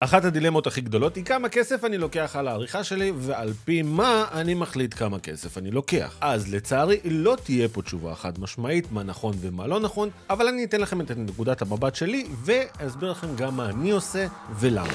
אחת הדילמות הכי גדולות היא כמה כסף אני לוקח על העריכה שלי, ועל פי מה אני מחליט כמה כסף אני לוקח. אז לצערי לא תהיה פה תשובה חד משמעית, מה נכון ומה לא נכון, אבל אני אתן לכם את נקודת המבט שלי, ואסביר לכם גם מה אני עושה ולמה.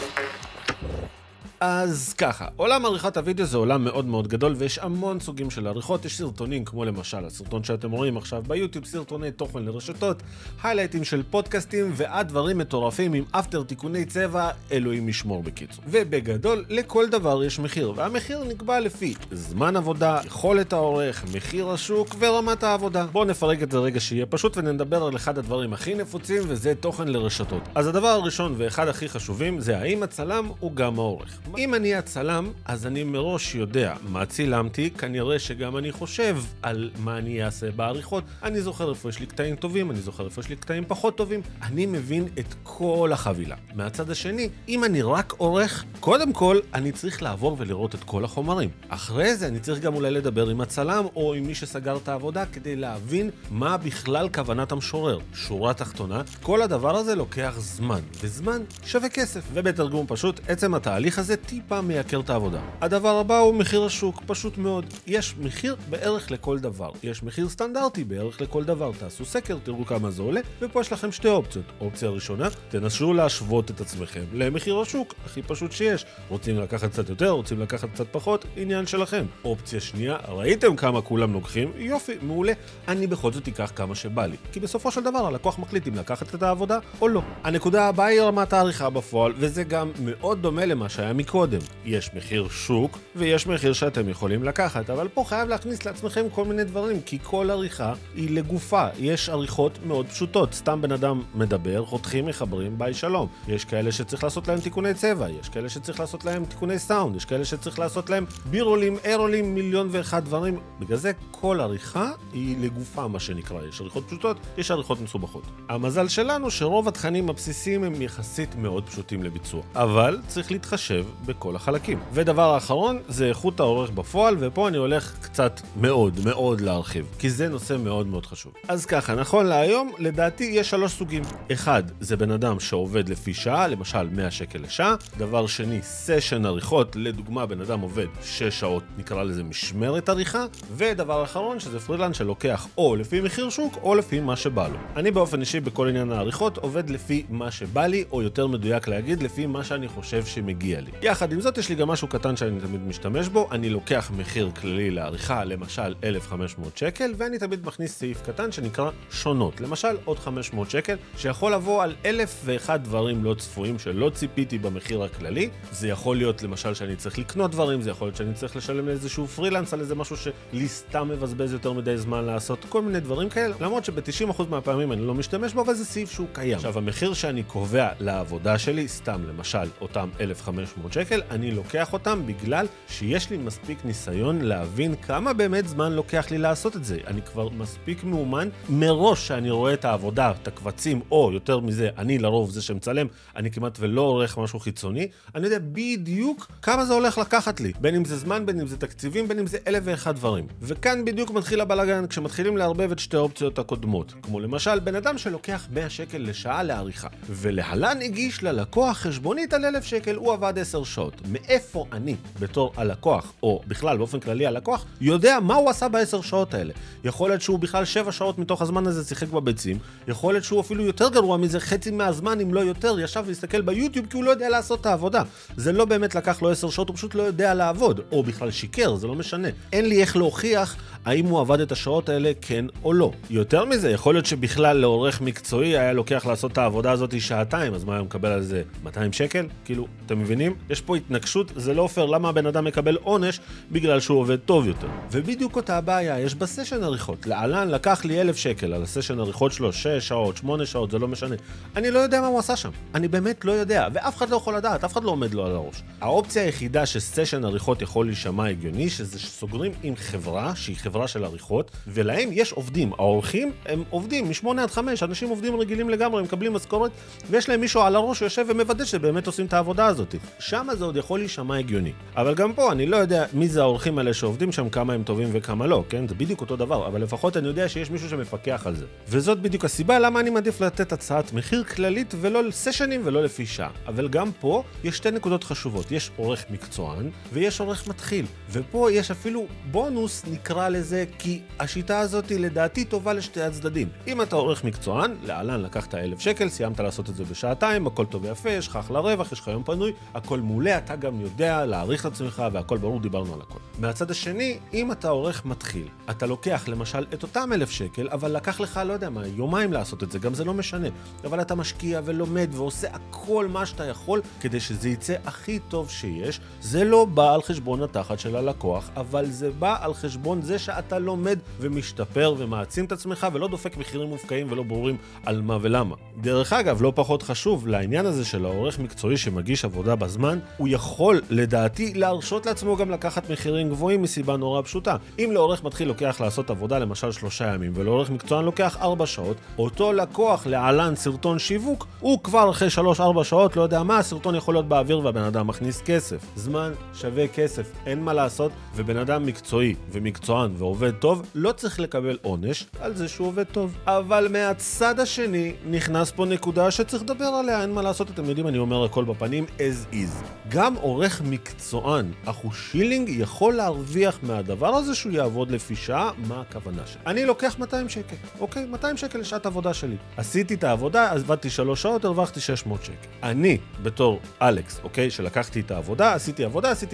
אז ככה, עולם עריכת הוידאו זה עולם מאוד מאוד גדול, ויש המון סוגים של עריכות. יש סרטונים כמו למשל הסרטון שאתם רואים עכשיו ביוטיוב, סרטוני תוכן לרשתות, היילייטים של פודקאסטים ועד דברים מטורפים עם אפטר תיקוני צבע, אלוהים ישמור בקיצור. ובגדול, לכל דבר יש מחיר, והמחיר נקבע לפי זמן עבודה, יכולת העורך, מחיר השוק ורמת העבודה. בואו נפרק את זה רגע שיהיה פשוט ונדבר על אחד הדברים הכי נפוצים, וזה תוכן לרשתות. אז הדבר הראשון ואחד הכי חשובים זה האם הצלם הוא גם העורך. אם אני הצלם, אז אני מראש יודע מה צילמתי, כנראה שגם אני חושב על מה אני אעשה בעריכות. אני זוכר איפה יש לי קטעים טובים, אני זוכר איפה יש לי קטעים פחות טובים. אני מבין את כל החבילה. מהצד השני, אם אני רק עורך, קודם כל אני צריך לעבור ולראות את כל החומרים. אחרי זה אני צריך גם אולי לדבר עם הצלם או עם מי שסגר את העבודה כדי להבין מה בכלל כוונת המשורר. שורה תחתונה, כל הדבר הזה לוקח זמן, וזמן שווה כסף. ובתרגום פשוט, עצם התהליך הזה טיפה מייקר את העבודה. הדבר הבא הוא מחיר השוק, פשוט מאוד. יש מחיר בערך לכל דבר. יש מחיר סטנדרטי בערך לכל דבר. תעשו סקר, תראו כמה זה עולה, ופה יש לכם שתי אופציות. אופציה ראשונה, תנסו להשוות את עצמכם למחיר השוק, הכי פשוט שיש. רוצים לקחת קצת יותר, רוצים לקחת קצת פחות, עניין שלכם. אופציה שנייה, ראיתם כמה כולם לוקחים? יופי, מעולה. אני בכל זאת אקח כמה שבא לי. כי בסופו של דבר הלקוח מחליט אם לקחת את העבודה או לא. הנקודה הבאה היא רמת העריכה בפועל, וזה גם מאוד דומה למה שהיה קודם. יש מחיר שוק ויש מחיר שאתם יכולים לקחת, אבל פה חייב להכניס לעצמכם כל מיני דברים, כי כל עריכה היא לגופה. יש עריכות מאוד פשוטות, סתם בן אדם מדבר, חותכים, מחברים, ביי שלום. יש כאלה שצריך לעשות להם תיקוני צבע, יש כאלה שצריך לעשות להם תיקוני סאונד, יש כאלה שצריך לעשות להם בירולים, אירולים, מיליון ואחד דברים. בגלל זה כל עריכה היא לגופה, מה שנקרא. יש עריכות פשוטות, יש עריכות מסובכות. המזל שלנו שרוב התכנים הבסיסיים הם יחסית מאוד פשוטים לביצוע, אבל צריך להתחשב בכל החלקים. ודבר האחרון זה איכות העורך בפועל, ופה אני הולך קצת מאוד להרחיב, כי זה נושא מאוד מאוד חשוב. אז ככה, נכון להיום, לדעתי יש 3 סוגים. אחד, זה בן אדם שעובד לפי שעה, למשל 100 שקל לשעה. דבר שני, סשן עריכות, לדוגמה בן אדם עובד 6 שעות, נקרא לזה משמרת עריכה. ודבר אחרון, שזה פרילנס שלוקח או לפי מחיר שוק, או לפי מה שבא לו. אני באופן אישי בכל עניין העריכות עובד לפי מה שבא לי, או יותר מדויק להגיד, לפי מה שאני חושב שמגיע לי. יחד עם זאת, יש לי גם משהו קטן שאני תמיד משתמש בו. אני לוקח מחיר כללי לעריכה, למשל 1,500 שקל, ואני תמיד מכניס סעיף קטן שנקרא שונות. למשל עוד 500 שקל, שיכול לבוא על 1,001 דברים לא צפויים שלא ציפיתי במחיר הכללי. זה יכול להיות למשל שאני צריך לקנות דברים, זה יכול להיות שאני צריך לשלם לאיזשהו פרילנס על איזה משהו שלי סתם מבזבז יותר מדי זמן לעשות, כל מיני דברים כאלה. למרות שב-90% מהפעמים אני לא משתמש בו, אבל זה סעיף שהוא קיים. עכשיו, המחיר שאני קובע לעבודה שלי, סתם למשל אותם 1,500 שקל, אני לוקח אותם בגלל שיש לי מספיק ניסיון להבין כמה באמת זמן לוקח לי לעשות את זה. אני כבר מספיק מאומן מראש שאני רואה את העבודה, את הקבצים, או יותר מזה, אני לרוב זה שמצלם, אני כמעט ולא עורך משהו חיצוני, אני יודע בדיוק כמה זה הולך לקחת לי. בין אם זה זמן, בין אם זה תקציבים, בין אם זה 1,001 דברים. וכאן בדיוק מתחיל הבלגן, כשמתחילים לערבב את שתי האופציות הקודמות. כמו למשל, בן אדם שלוקח 100 שקל לשעה לעריכה, ולהלן הגיש ללקוח חשבונית על 1,000 שקל, הוא עבד 10 שעות. מאיפה אני, בתור הלקוח, או בכלל באופן כללי הלקוח, יודע מה הוא עשה ב10 שעות האלה? יכול להיות שהוא בכלל 7 שעות מתוך הזמן הזה שיחק בביצים, יכול להיות שהוא אפילו יותר גרוע מזה, חצי מהזמן אם לא יותר, ישב והסתכל ביוטיוב כי הוא לא יודע לעשות את העבודה. זה לא באמת לקח לו 10 שעות, הוא פשוט לא יודע לעבוד, או בכלל שיקר, זה לא משנה. אין לי איך להוכיח האם הוא עבד את השעות האלה כן או לא. יותר מזה, יכול להיות שבכלל לעורך מקצועי היה לוקח לעשות את העבודה הזאת 2 שעתיים, אז מה היה מקבל על זה? 200 שקל? כאילו, אתם מבינים? יש פה התנגשות, זה לא פייר. למה הבן אדם מקבל עונש? בגלל שהוא עובד טוב יותר. ובדיוק אותה הבעיה יש בסשן עריכות. להלן לקח לי 1,000 שקל על הסשן עריכות שלו, 6 שעות, 8 שעות, זה לא משנה. אני לא יודע מה הוא עשה שם. אני באמת לא יודע, ואף אחד לא יכול לדעת, אף אחד לא עומד לו על הראש. האופציה היחידה שסשן עריכות יכול להישמע הגיוני, שזה שסוגרים עם חברה, שהיא חברה של עריכות, ולהם יש עובדים. העורכים הם עובדים מ-8 עד 5, אנשים עובדים רגילים לגמרי, הם מקבלים משכורת, ויש להם מישהו על הראש שיושב ומוודא שבאמת עושים את העבודה הזאת. שם כמה זה עוד יכול להישמע הגיוני. אבל גם פה אני לא יודע מי זה האורחים האלה שעובדים שם, כמה הם טובים וכמה לא, כן? זה בדיוק אותו דבר, אבל לפחות אני יודע שיש מישהו שמפקח על זה. וזאת בדיוק הסיבה למה אני מעדיף לתת הצעת מחיר כללית ולא לסשנים ולא לפי שעה. אבל גם פה יש שתי נקודות חשובות. יש עורך מקצוען ויש עורך מתחיל. ופה יש אפילו בונוס, נקרא לזה, כי השיטה הזאת היא לדעתי טובה לשתי הצדדים. אם אתה עורך מקצוען, להלן לקחת 1,000 שקל, סיימת לעשות את זה בשעתיים, הכל טוב ויפה, יש לך אחלה רווח, יש לך יום פנוי, הכל מעולה, אתה גם יודע להעריך את עצמך והכל ברור, דיברנו על הכל. מהצד השני, אם אתה עורך מתחיל, אתה לוקח למשל את אותם 1,000 שקל, אבל לקח לך, לא יודע מה, יומיים לעשות את זה, גם זה לא משנה. אבל אתה משקיע ולומד ועושה הכל מה שאתה יכול כדי שזה יצא הכי טוב שיש. זה לא בא על חשבון התחת של הלקוח, אבל זה בא על חשבון זה שאתה לומד ומשתפר ומעצים את עצמך ולא דופק מחירים מופקעים ולא ברורים על מה ולמה. דרך אגב, לא פחות חשוב, לעניין הזה של העורך מקצועי שמגיש עבודה בזמן, הוא יכול לדעתי להרשות לעצמו גם לקחת מחירים גבוהים מסיבה נורא פשוטה. אם לעורך מתחיל לוקח לעשות עבודה למשל 3 ימים ולעורך מקצוען לוקח 4 שעות, אותו לקוח להלן סרטון שיווק, הוא כבר אחרי 3-4 שעות לא יודע מה, הסרטון יכול להיות באוויר והבן אדם מכניס כסף. זמן שווה כסף, אין מה לעשות, ובן אדם מקצועי ומקצוען ועובד טוב לא צריך לקבל עונש על זה שהוא עובד טוב. אבל מהצד השני נכנס פה נקודה שצריך לדבר עליה, אין מה לעשות, אתם יודעים, אני אומר הכל בפנים as is. גם עורך מקצוען, אחושילינג, יכול להרוויח מהדבר הזה שהוא יעבוד לפי שעה. מה הכוונה שלי? אני לוקח 200 שקל, אוקיי? 200 שקל לשעת עבודה שלי. עשיתי את העבודה, עבדתי 3 שעות, הרווחתי 600 שקל. אני, בתור אלכס, אוקיי, שלקחתי את העבודה, עשיתי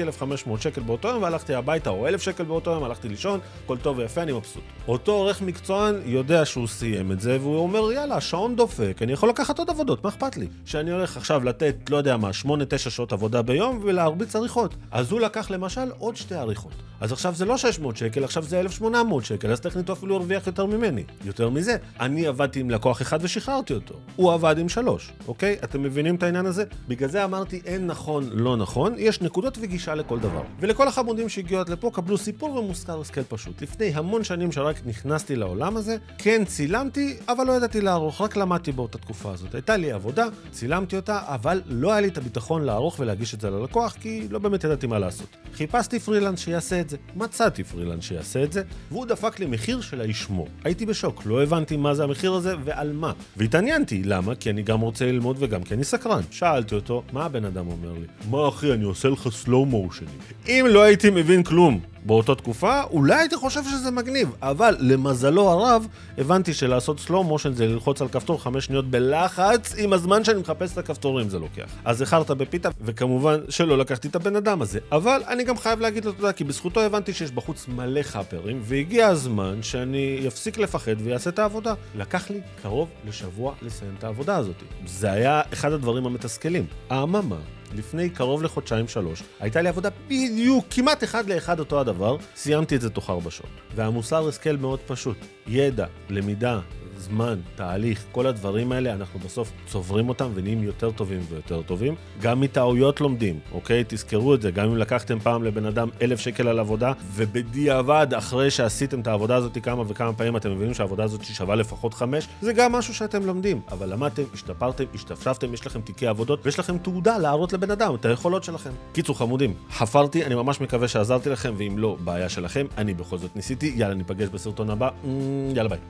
1,500 שקל באותו יום והלכתי הביתה, או 1,000 שקל באותו יום, הלכתי לישון, כל טוב ויפה, אני מבסוט. אותו עורך מקצוען יודע שהוא סיים את זה, והוא אומר, יאללה, השעון דופק, אני יכול לקחת עוד עבודות, מה אכפת לי? שאני הולך עכשיו לתת, לא יודע מה, 8-9 שעות עבודה ביום ולהרביץ עריכות. אז הוא לקח למשל עוד 2 עריכות. אז עכשיו זה לא 600 שקל, עכשיו זה 1,800 שקל, אז טכנית אפילו הרוויח יותר ממני. יותר מזה, אני עבדתי עם לקוח אחד ושחררתי אותו. הוא עבד עם 3, אוקיי? אתם מבינים את העניין הזה? בגלל זה אמרתי, אין נכון, לא נכון, יש נקודות וגישה לכל דבר. ולכל החמודים שהגיעו עד לפה, קבלו סיפור ומוזכר הסקל פשוט. לפני המון שנים שרק נכנסתי לעולם הזה, כן צילמתי, אבל לא ידעתי לערוך, רק למדתי באותה תקופה הזאת. הייתה לי עבודה, צילמתי אותה, אבל לא היה לי את הביטחון לערוך ולהגיש את זה ללקוח, כי לא באמת ידעתי מה לעשות. חיפשתי פרילנס שיעשה את זה, מצאתי פרילנס שיעשה את זה, והוא דפק לי מחיר של האישמו. הייתי בשוק, לא הבנתי מה זה המחיר הזה ועל מה. והתעניינתי, למה? כי אני גם רוצה ללמוד וגם כי אני סקרן. שאלתי אותו, מה הבן אדם אומר לי? מה אחי, אני עושה לך סלואו מושנים. אם לא הייתי מבין כלום באותה תקופה, אולי הייתי חושב שזה מגניב, אבל למזלו הרב, הבנתי שלעשות סלואו מושן זה ללחוץ על כפתור 5 שניות בלחץ, עם הזמן שאני מחפש את הכפתורים זה לוקח. אז זכרת בפיתה, וכמובן שלא לקחתי את הבן אדם הזה. אבל אני גם חייב להגיד לו תודה, כי בזכותו הבנתי שיש בחוץ מלא חאפרים, והגיע הזמן שאני יפסיק לפחד ויעשה את העבודה. לקח לי קרוב לשבוע לסיים את העבודה הזאת. זה היה אחד הדברים המתסכלים. אממה, לפני קרוב לחודשיים 3, הייתה לי עבודה בדיוק, כמעט 1 לאחד אותו הדבר, סיימתי את זה תוך 4 שעות. והמוסר הסקל מאוד פשוט. ידע, למידה, זמן, תהליך, כל הדברים האלה, אנחנו בסוף צוברים אותם ונהיים יותר טובים ויותר טובים. גם מטעויות לומדים, אוקיי? תזכרו את זה. גם אם לקחתם פעם לבן אדם 1,000 שקל על עבודה, ובדיעבד, אחרי שעשיתם את העבודה הזאת כמה וכמה פעמים, אתם מבינים שהעבודה הזאת שווה לפחות 5, זה גם משהו שאתם לומדים. אבל למדתם, השתפרתם, השתפשפתם, יש לכם תיקי עבודות, ויש לכם תעודה להראות לבן אדם, את היכולות שלכם. קיצור חמודים, חפרתי, אני ממש מקווה שעזרתי לכם, ואם לא, בעיה שלכם, אני בכל זאת ניסיתי. יאללה, ניפגש בסרטון הבא. יאללה ביי.